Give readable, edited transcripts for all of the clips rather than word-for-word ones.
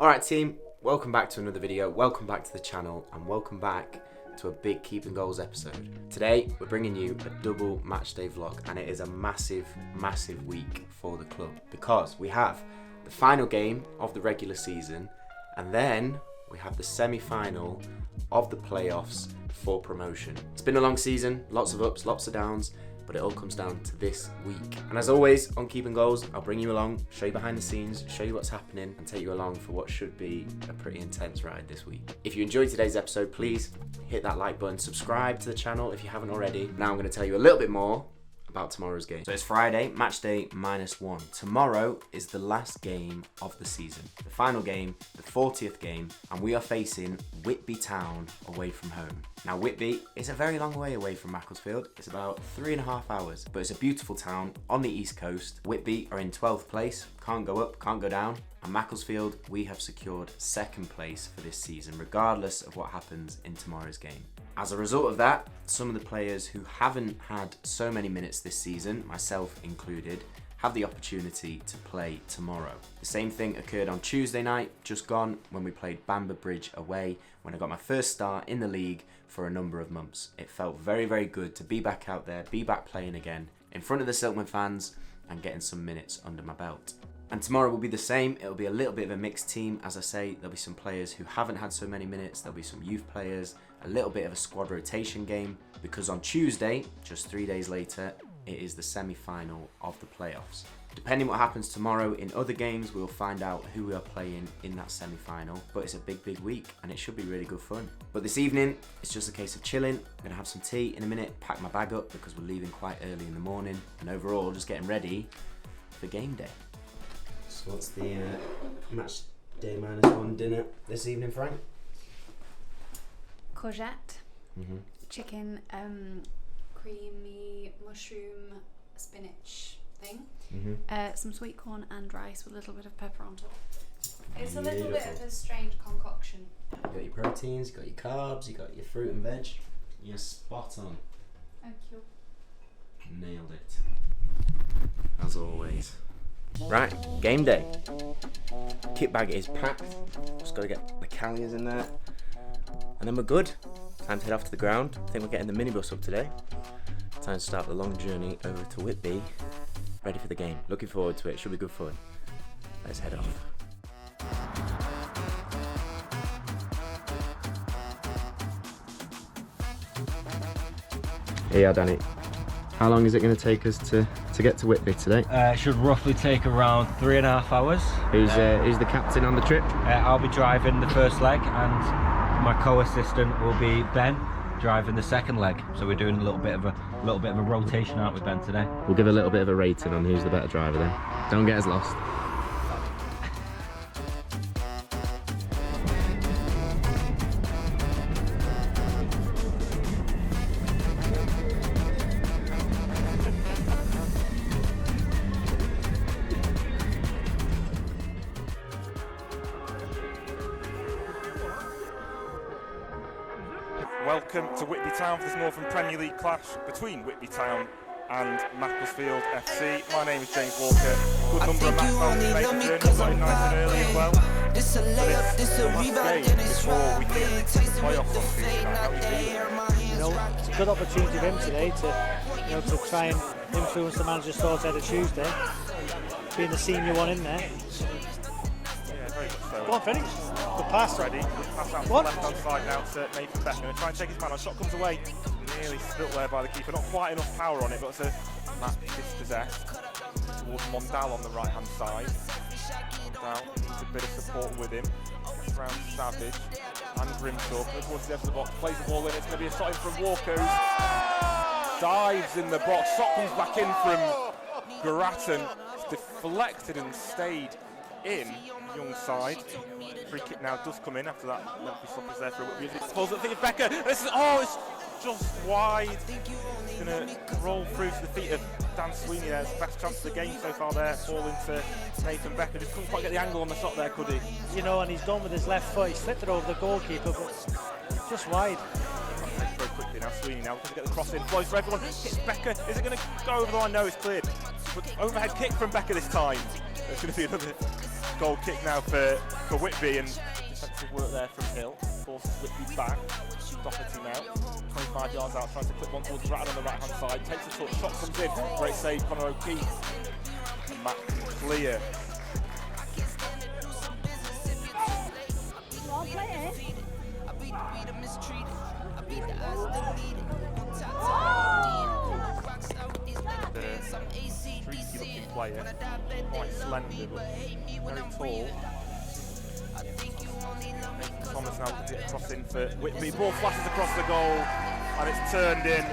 Alright team, welcome back to another video, welcome back to the channel, and welcome back to a big Keeping Goals episode. Today we're bringing you a double match day vlog, and it is a massive week for the club because we have the final game of the regular season and then we have the semi-final of the playoffs for promotion. It's been a long season, lots of ups, lots of downs, but it all comes down to this week. And as always, on Keeping Goals, I'll bring you along, show you behind the scenes, show you what's happening, and take you along for what should be a pretty intense ride this week. If you enjoyed today's episode, please hit that like button, subscribe to the channel if you haven't already. Now I'm going to tell you a little bit more about tomorrow's game. So it's Friday, match day -1. Tomorrow is the last game of the season. The final game, the 40th game, and we are facing Whitby Town away from home. Now Whitby is a very long way away from Macclesfield. It's about 3.5 hours, but it's a beautiful town on the east coast. Whitby are in 12th place, can't go up, can't go down. And Macclesfield, we have secured 2nd place for this season, regardless of what happens in tomorrow's game. As a result of that, some of the players who haven't had so many minutes this season, myself included, have the opportunity to play tomorrow. The same thing occurred on Tuesday night, just gone, when we played Bamber Bridge away, when I got my first start in the league for a number of months. It felt very good to be back out there, be back playing again, in front of the Silkman fans, and getting some minutes under my belt. And tomorrow will be the same. It'll be a little bit of a mixed team. As I say, there'll be some players who haven't had so many minutes. There'll be some youth players, a little bit of a squad rotation game, because on Tuesday, just 3 days later, it is the semi-final of the playoffs. Depending what happens tomorrow in other games, we'll find out who we are playing in that semi-final. But it's a big week, and it should be really good fun. But this evening, it's just a case of chilling. I'm gonna have some tea in a minute, pack my bag up because we're leaving quite early in the morning, and overall, just getting ready for game day. So what's the match day -1 dinner this evening, Frank? Courgette, chicken, creamy mushroom spinach thing, some sweet corn and rice with a little bit of pepper on top. It's a little bit of a strange concoction. You got your proteins, you got your carbs, you got your fruit and veg. You're spot on. Thank you. Nailed it. As always. Right, game day. Kit bag is packed. Just got to get the calliers in there. And then we're good. Time to head off to the ground. I think we're getting the minibus up today. Time to start the long journey over to Whitby. Ready for the game. Looking forward to it. Should be good fun. Let's head off. Here you are, Danny. How long is it going to take us to get to Whitby today? It should roughly take around 3.5 hours. Who's the captain on the trip? I'll be driving the first leg, and my co-assistant will be Ben driving the second leg. So we're doing a little bit of a rotation out with Ben today. We'll give a little bit of a rating on who's the better driver then. Don't get us lost. Welcome to Whitby Town for this Northern Premier League clash between Whitby Town and Macclesfield FC. My name is James Walker. Good number of match fans to make the journey. Got in nice and early as well. This a layup, this a rebound, and it's before we get to the playoffs on season. It's a good opportunity for him today to try and influence the manager's thoughts out of Tuesday. Being the senior one in there. Yeah, very much so. Go on, Freddie. Good pass. Ready. Pass out to the left-hand side now to Nathan Becker. Going to try and take his man on. Shot comes away. Nearly spilt there by the keeper. Not quite enough power on it, but it's a match dispossessed. Towards Mondal on the right-hand side. Mondal needs a bit of support with him. Gets around Savage and Grimshaw. Towards the edge of the box. Plays the ball in. It's going to be a shot in from Walker. Dives in the box. Shot comes back in from Grattan. It's deflected and stayed in young side. Free kick now does come in after that lengthy stoppage there for Whitby. Pulls it, I think it's Becker. This is, it's just wide. It's going to roll through to the feet of Dan Sweeney there. It's the best chance of the game so far there. Ball into Nathan Becker. Just couldn't quite get the angle on the shot there, could he? And he's done with his left foot. He's flipped it over the goalkeeper, but just wide. Very quickly now, Sweeney now looking to get the cross in. Flows for everyone. Hits Becker. Is it going to go over the line? No, it's cleared. But overhead kick from Becker this time. There's going to be another goal kick now for for Whitby, and defensive work there from Hill forces Whitby back. Doherty now, 25 yards out, trying to clip one towards Ratton on the right hand side. Takes a touch, shot comes in. Great save, Conor O'Keefe. And Matt clear. Streaky looking player, quite slender but very tall. Thomas now puts it across in for Whitby. Ball flashes across the goal and it's turned in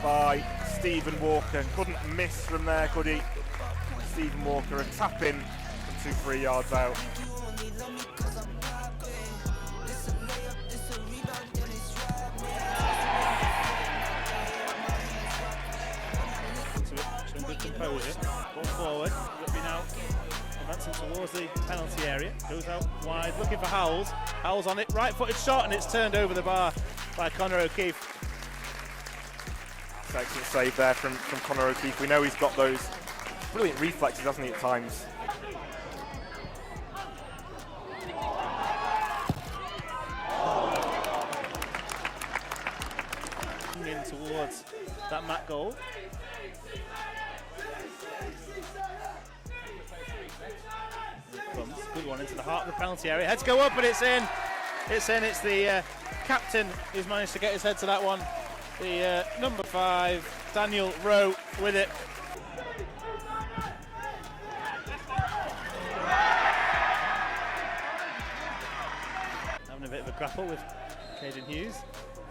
by Stephen Walker. Couldn't miss from there, could he? Stephen Walker, a tap in from 2-3 yards out. Composure, ball forward, Whitby now advancing towards the penalty area, goes out wide, looking for Howells. Howells on it, right-footed shot, and it's turned over the bar by Conor O'Keefe. Excellent save there from Conor O'Keefe. We know he's got those brilliant reflexes, hasn't he, at times? In towards that Matt goal. Good one into the heart of the penalty area. Heads go up, but it's in. It's in. It's the captain who's managed to get his head to that one. The number 5, Daniel Rowe, with it. Having a bit of a grapple with Caden Hughes.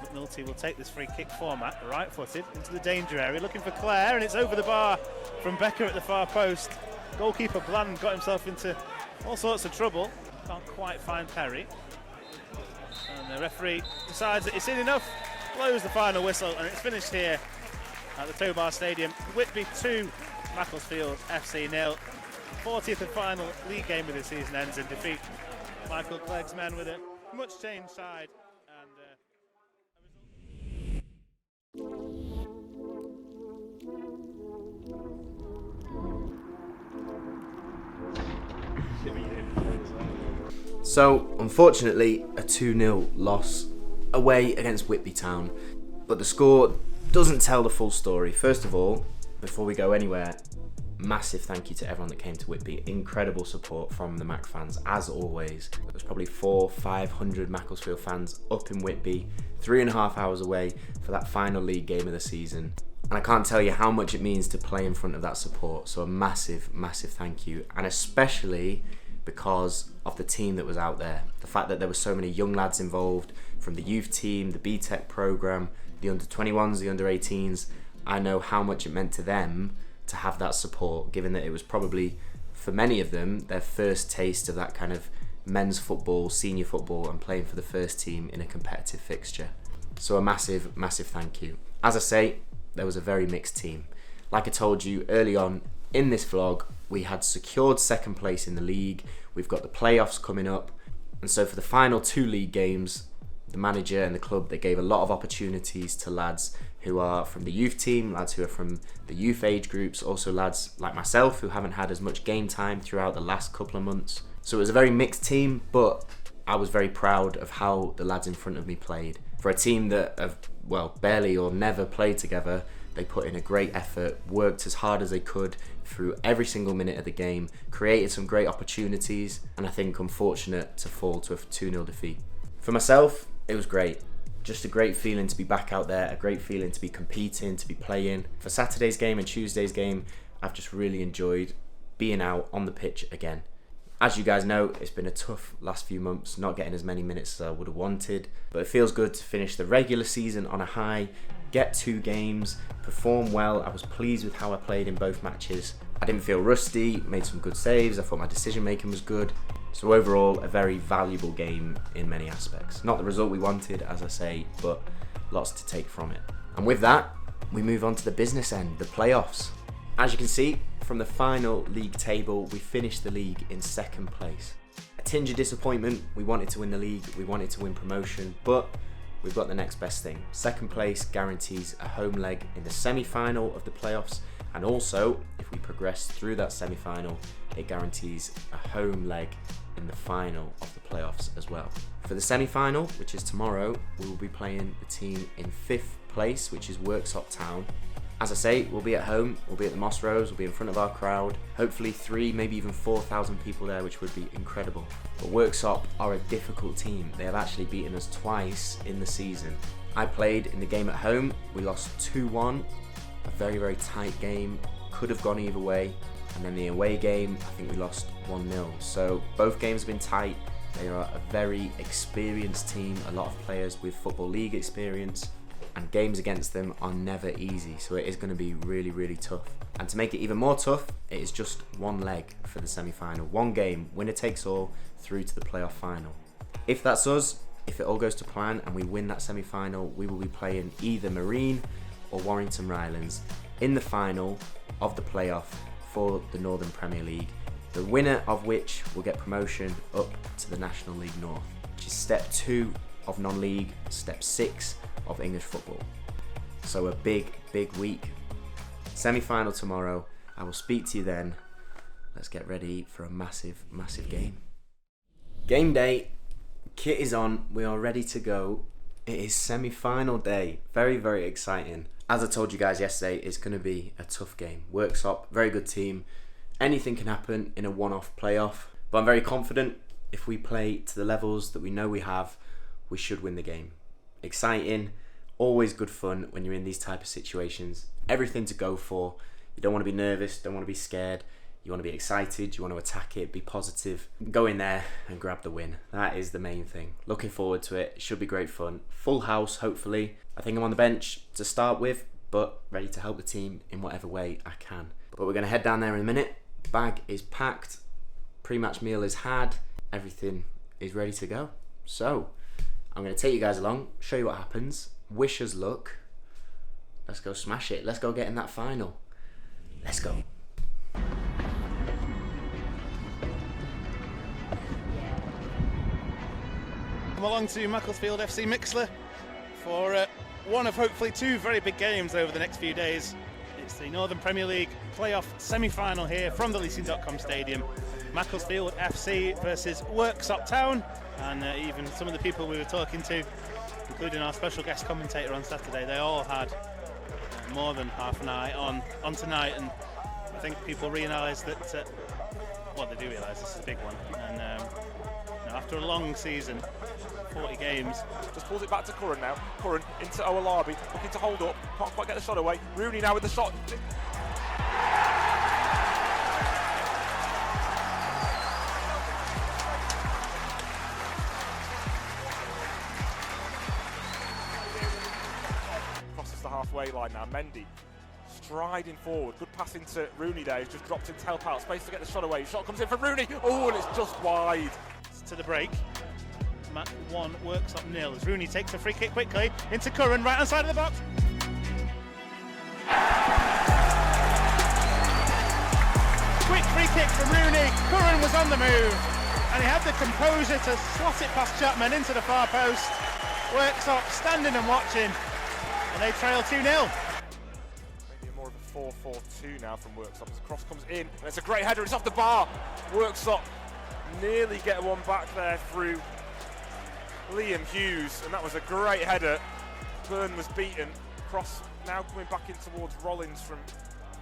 McNulty will take this free kick format, right-footed, into the danger area, looking for Clare, and it's over the bar from Becker at the far post. Goalkeeper Bland got himself into all sorts of trouble. Can't quite find Perry. And the referee decides that it's in enough, blows the final whistle, and it's finished here at the Tobar Stadium. Whitby 2, Macclesfield FC 0. 40th and final league game of the season ends in defeat. Michael Clegg's men with a much changed side. So, unfortunately, a 2-0 loss away against Whitby Town. But the score doesn't tell the full story. First of all, before we go anywhere, massive thank you to everyone that came to Whitby. Incredible support from the Mac fans, as always. There was probably 400-500 Macclesfield fans up in Whitby, 3.5 hours away for that final league game of the season. And I can't tell you how much it means to play in front of that support. So a massive, massive thank you. And especially because of the team that was out there. The fact that there were so many young lads involved from the youth team, the BTEC programme, the under-21s, the under-18s. I know how much it meant to them to have that support, given that it was probably, for many of them, their first taste of that kind of men's football, senior football, and playing for the first team in a competitive fixture. So a massive, massive thank you. As I say, there was a very mixed team. Like I told you early on in this vlog, we had secured second place in the league. We've got the playoffs coming up. And so for the final 2 league games, the manager and the club, they gave a lot of opportunities to lads who are from the youth team, lads who are from the youth age groups, also lads like myself who haven't had as much game time throughout the last couple of months. So it was a very mixed team, but I was very proud of how the lads in front of me played. For a team that have, well, barely or never played together, they put in a great effort, worked as hard as they could through every single minute of the game, created some great opportunities, and I think unfortunate to fall to a 2-0 defeat. For myself, it was great. Just a great feeling to be back out there, a great feeling to be competing, to be playing. For Saturday's game and Tuesday's game, I've just really enjoyed being out on the pitch again. As you guys know, it's been a tough last few months, not getting as many minutes as I would have wanted, but it feels good to finish the regular season on a high, get 2 games, perform well. I was pleased with how I played in both matches. I didn't feel rusty, made some good saves, I thought my decision making was good. So overall, a very valuable game in many aspects. Not the result we wanted, as I say, but lots to take from it. And with that, we move on to the business end, the playoffs. As you can see, from the final league table, we finished the league in second place. A tinge of disappointment, we wanted to win the league, we wanted to win promotion, but we've got the next best thing. Second place guarantees a home leg in the semi-final of the playoffs, and also, if we progress through that semi-final, it guarantees a home leg in the final of playoffs as well. For the semi-final, which is tomorrow, we will be playing the team in 5th place, which is Worksop Town. As I say, we'll be at home, we'll be at the Moss Rose, we'll be in front of our crowd. Hopefully 3, maybe even 4,000 people there, which would be incredible. But Worksop are a difficult team. They have actually beaten us twice in the season. I played in the game at home, we lost 2-1, a very, very tight game, could have gone either way. And then the away game, I think we lost 1-0. So both games have been tight. They are a very experienced team, a lot of players with Football League experience, and games against them are never easy, so it is going to be really, really tough. And to make it even more tough, it is just one leg for the semi-final. One game, winner takes all, through to the playoff final. If that's us, if it all goes to plan and we win that semi-final, we will be playing either Marine or Warrington Rylands in the final of the playoff for the Northern Premier League, the winner of which will get promotion up to the National League North, which is step 2 of non-league, step 6 of English football. So a big, big week. Semi-final tomorrow. I will speak to you then. Let's get ready for a massive, massive game. Game day. Kit is on. We are ready to go. It is semi-final day. Very, very exciting. As I told you guys yesterday, it's going to be a tough game. Worksop, very good team. Anything can happen in a one-off playoff. But I'm very confident if we play to the levels that we know we have, we should win the game. Exciting, always good fun when you're in these type of situations. Everything to go for. You don't want to be nervous, don't want to be scared. You want to be excited, you want to attack it, be positive. Go in there and grab the win. That is the main thing. Looking forward to it. It should be great fun. Full house, hopefully. I think I'm on the bench to start with, but ready to help the team in whatever way I can. But we're going to head down there in a minute. Bag is packed. Pre-match meal is had. Everything is ready to go. So, I'm going to take you guys along, show you what happens. Wish us luck. Let's go smash it. Let's go get in that final. Let's go. Come along to Macclesfield FC Mixler for one of hopefully 2 very big games over the next few days. It's the Northern Premier League playoff semi-final here from the Leasing.com Stadium. Macclesfield FC versus Worksop Town, and even some of the people we were talking to, including our special guest commentator on Saturday, they all had more than half an eye on tonight, and I think people realise that, well, they do realise this is a big one, and after a long season, 40 games. Just pulls it back to Curran now. Curran into Owalabi, looking to hold up, can't quite get the shot away. Rooney now with the shot. Crosses the halfway line now. Mendy striding forward. Good pass into Rooney there. He's just dropped in to help out. Space to get the shot away. Shot comes in from Rooney. Oh, and it's just wide. To the break. Matt 1, Worksop 0 as Rooney takes a free kick quickly into Curran, right hand side of the box. Quick free kick from Rooney. Curran was on the move and he had the composure to slot it past Chapman into the far post. Worksop standing and watching, and they trail 2-0. Maybe more of a 4-4-2 now from Worksop as the cross comes in, and it's a great header. It's off the bar. Worksop nearly get one back there through Liam Hughes, and that was a great header. Byrne was beaten. Cross now coming back in towards Rollins from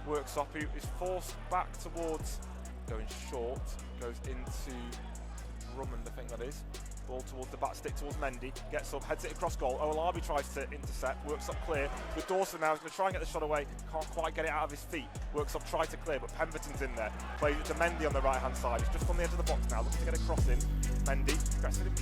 Worksop, who is forced back towards, going short, goes into Drummond, I think that is. Ball towards the back stick towards Mendy, gets up, heads it across goal. Owalabi tries to intercept, Worksop clear. With Dawson now, he's going to try and get the shot away, can't quite get it out of his feet. Worksop tried to clear, but Pemberton's in there. Plays it to Mendy on the right hand side. He's just on the edge of the box now, looking to get a cross in. Mendy, gets it in.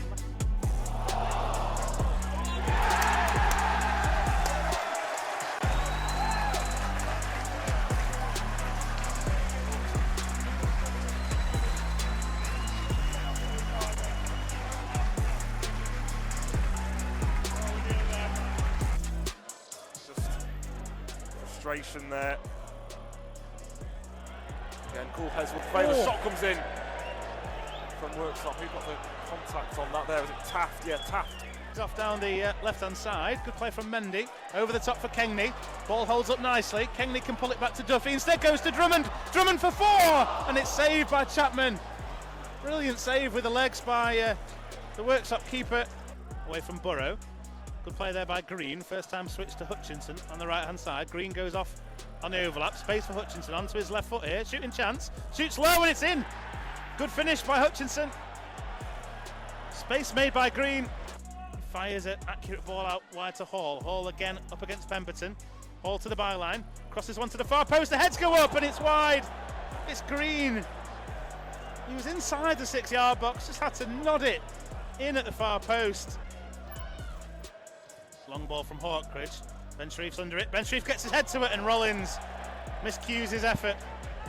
Frustration there. Again, Coolheads will play. The shot comes in from Worksop. Who got the contact on that there? Was it Taft? Yeah, Taft. He's off down the left-hand side. Good play from Mendy. Over the top for Kengney. Ball holds up nicely. Kengney can pull it back to Duffy. Instead goes to Drummond. Drummond for 4! And it's saved by Chapman. Brilliant save with the legs by the Worksop keeper away from Burrow. Good play there by Green. First time switch to Hutchinson on the right hand side. Green goes off on the overlap. Space for Hutchinson onto his left foot here. Shooting chance. Shoots low and it's in. Good finish by Hutchinson. Space made by Green. Fires an accurate ball out wide to Hall. Hall again up against Pemberton. Hall to the byline. Crosses one to the far post. The heads go up and it's wide. It's Green. He was inside the 6-yard box. Just had to nod it in at the far post. Long ball from Hawkridge. Ben Shreef's under it. Ben Shreef gets his head to it and Rollins miscues his effort.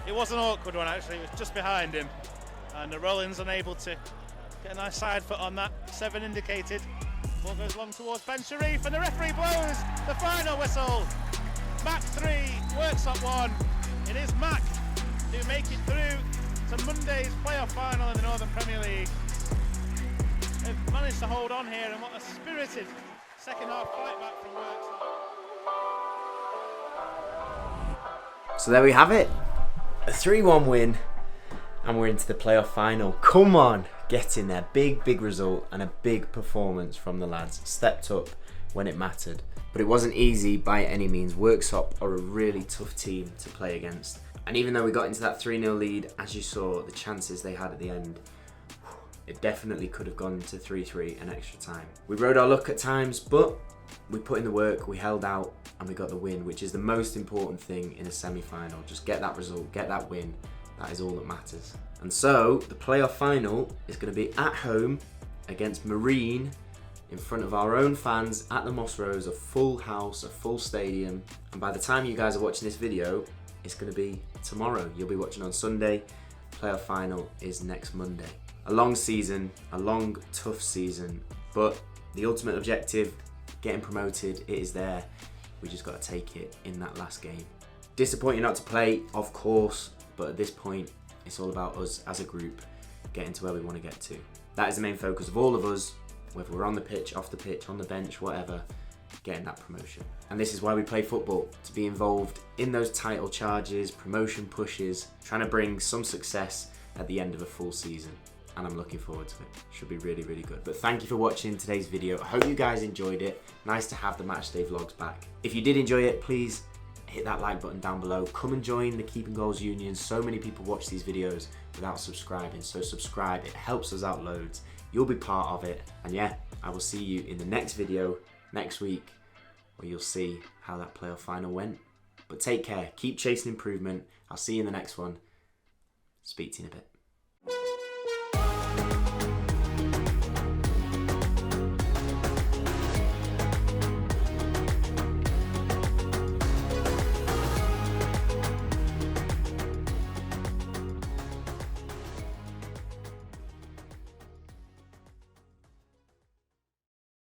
It was an awkward one actually. It was just behind him. And Rollins unable to get a nice side foot on that. 7 indicated. Ball goes long towards Ben Shreef and the referee blows the final whistle. Mac 3, Worksop 1. It is Mac who make it through to Monday's playoff final in the Northern Premier League. They've managed to hold on here and what a spirited second half fight back from Worksop. So there we have it. A 3-1 win and we're into the playoff final. Come on, get in there. Big result and a big performance from the lads. Stepped up when it mattered. But it wasn't easy by any means. Worksop are a really tough team to play against. And even though we got into that 3-0 lead, as you saw, the chances they had at the end, it definitely could have gone to 3-3 and extra time. We rode our luck at times, but we put in the work, we held out, and we got the win, which is the most important thing in a semi-final. Just get that result, get that win. That is all that matters. And so, the playoff final is going to be at home against Marine in front of our own fans at the Moss Rose, a full house, a full stadium. And by the time you guys are watching this video, it's going to be tomorrow. You'll be watching on Sunday. Playoff final is next Monday. A long season, a long, tough season, but the ultimate objective, getting promoted, it is there. We just got to take it in that last game. Disappointing not to play, of course, but at this point, it's all about us as a group getting to where we want to get to. That is the main focus of all of us, whether we're on the pitch, off the pitch, on the bench, whatever, getting that promotion. And this is why we play football, to be involved in those title charges, promotion pushes, trying to bring some success at the end of a full season. And I'm looking forward to it. Should be really good. But thank you for watching today's video. I hope you guys enjoyed it. Nice to have the matchday vlogs back. If you did enjoy it, please hit that like button down below. Come and join the Keeping Goals Union. So many people watch these videos without subscribing, so subscribe. It helps us out loads. You'll be part of it. And yeah, I will see you in the next video next week, where you'll see how that playoff final went. But take care, keep chasing improvement. I'll see you in the next one. Speak to you in a bit.